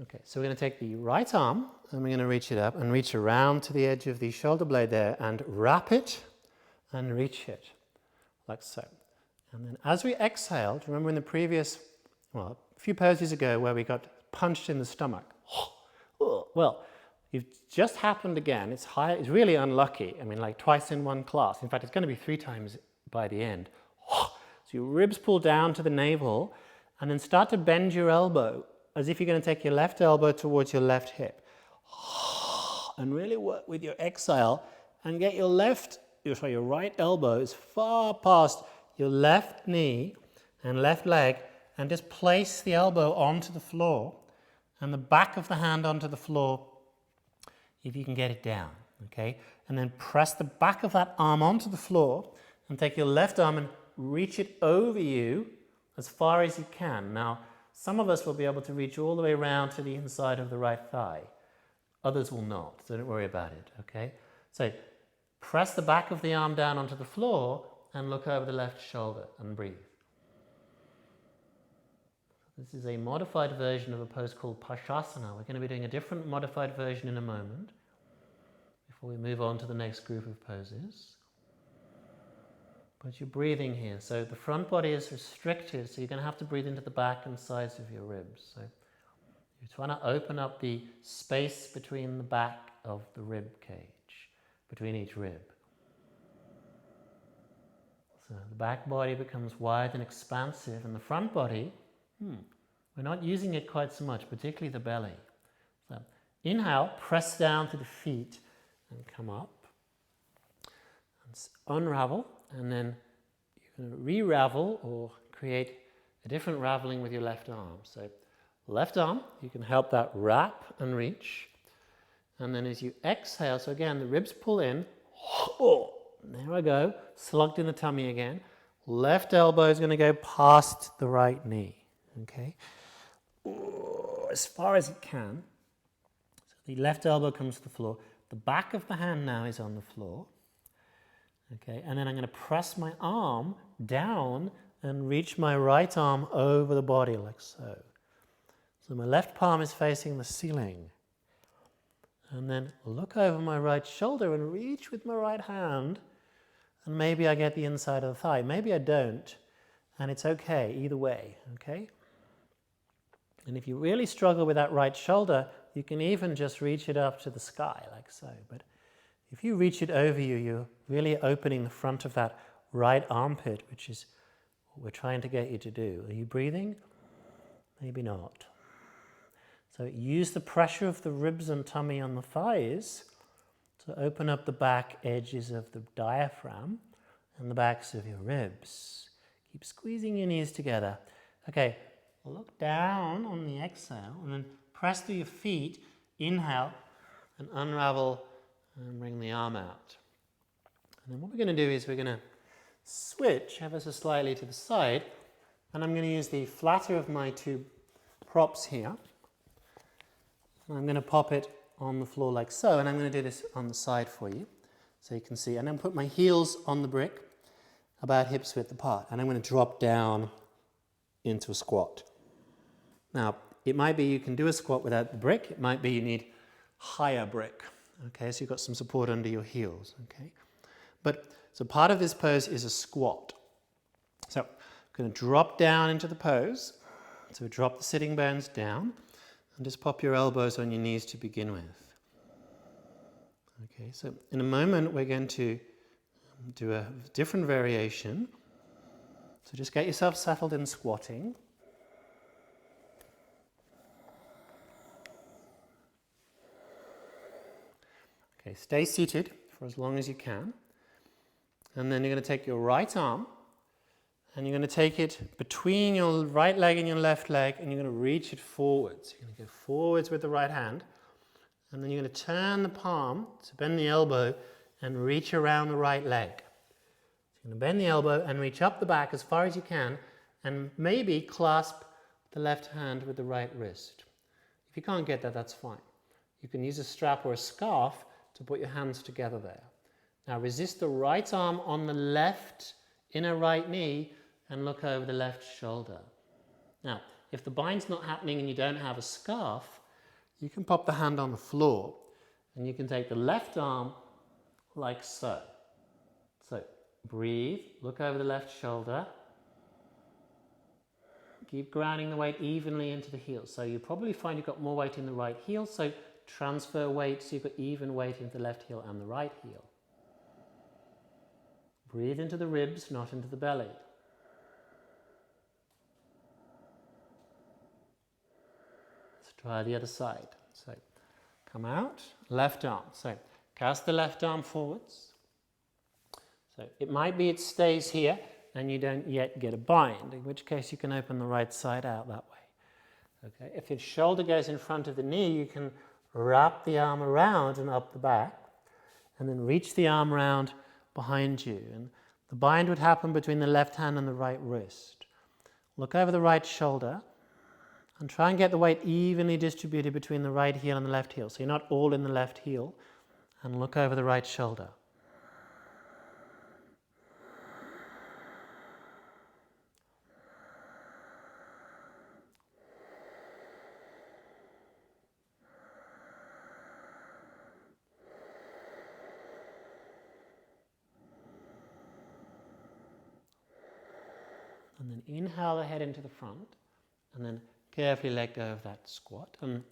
Okay, so we're going to take the right arm and we're going to reach it up and reach around to the edge of the shoulder blade there and wrap it and reach it, like so. And then as we exhale, do you remember in the previous, well, a few poses ago where we got punched in the stomach? Well, you've just happened again. It's really unlucky. I mean, like twice in one class. In fact, it's going to be 3 times by the end. So your ribs pull down to the navel and then start to bend your elbow as if you're going to take your left elbow towards your left hip. And really work with your exhale and get your right elbow as far past your left knee and left leg, and just place the elbow onto the floor and the back of the hand onto the floor if you can get it down, okay? And then press the back of that arm onto the floor and take your left arm and reach it over you as far as you can. Now, some of us will be able to reach all the way around to the inside of the right thigh. Others will not, so don't worry about it, okay? So press the back of the arm down onto the floor and look over the left shoulder and breathe. This is a modified version of a pose called Pashasana. We're going to be doing a different modified version in a moment before we move on to the next group of poses. But you're breathing here, so the front body is restricted, so you're going to have to breathe into the back and sides of your ribs. So you're trying to open up the space between the back of the rib cage, between each rib. So the back body becomes wide and expansive, and the front body, we're not using it quite so much, particularly the belly. So inhale, press down to the feet and come up. And unravel, and then you're going to re-ravel or create a different raveling with your left arm. So left arm, you can help that wrap and reach. And then as you exhale, so again, the ribs pull in. There I go, slugged in the tummy again. Left elbow is going to go past the right knee, okay? As far as it can. So the left elbow comes to the floor. The back of the hand now is on the floor. Okay, and then I'm going to press my arm down and reach my right arm over the body like so. So my left palm is facing the ceiling. And then look over my right shoulder and reach with my right hand. And maybe I get the inside of the thigh. Maybe I don't. And it's okay either way, okay? And if you really struggle with that right shoulder, you can even just reach it up to the sky like so. But if you reach it over you, you're really opening the front of that right armpit, which is what we're trying to get you to do. Are you breathing? Maybe not. So use the pressure of the ribs and tummy on the thighs to open up the back edges of the diaphragm and the backs of your ribs. Keep squeezing your knees together. Okay, look down on the exhale and then press through your feet. Inhale and unravel and bring the arm out. And then what we're going to do is we're going to switch ever so slightly to the side, and I'm going to use the flatter of my 2 props here. And I'm going to pop it on the floor like so, and I'm going to do this on the side for you so you can see. And I'm going to put my heels on the brick about hips width apart, and I'm going to drop down into a squat. Now, it might be you can do a squat without the brick. It might be you need higher brick. Okay, so you've got some support under your heels, okay? So part of this pose is a squat. So I'm going to drop down into the pose. So drop the sitting bones down and just pop your elbows on your knees to begin with. Okay, so in a moment we're going to do a different variation. So just get yourself settled in squatting. Okay, stay seated for as long as you can. And then you're going to take your right arm and you're going to take it between your right leg and your left leg, and you're going to reach it forwards. You're going to go forwards with the right hand, and then you're going to turn the palm to bend the elbow and reach around the right leg. So you're going to bend the elbow and reach up the back as far as you can, and maybe clasp the left hand with the right wrist. If you can't get that, that's fine. You can use a strap or a scarf to put your hands together there. Now resist the right arm on the left inner right knee and look over the left shoulder. Now, if the bind's not happening and you don't have a scarf, you can pop the hand on the floor and you can take the left arm like so. So breathe, look over the left shoulder. Keep grounding the weight evenly into the heel. So you probably find you've got more weight in the right heel, so transfer weight so you've got even weight into the left heel and the right heel. Breathe into the ribs, not into the belly. Let's try the other side. So come out, left arm. So cast the left arm forwards. So it might be it stays here and you don't yet get a bind, in which case you can open the right side out that way. Okay. If your shoulder goes in front of the knee, you can wrap the arm around and up the back, and then reach the arm around behind you. And the bind would happen between the left hand and the right wrist. Look over the right shoulder and try and get the weight evenly distributed between the right heel and the left heel. So you're not all in the left heel. And look over the right shoulder. And then inhale the head into the front, and then carefully let go of that squat. And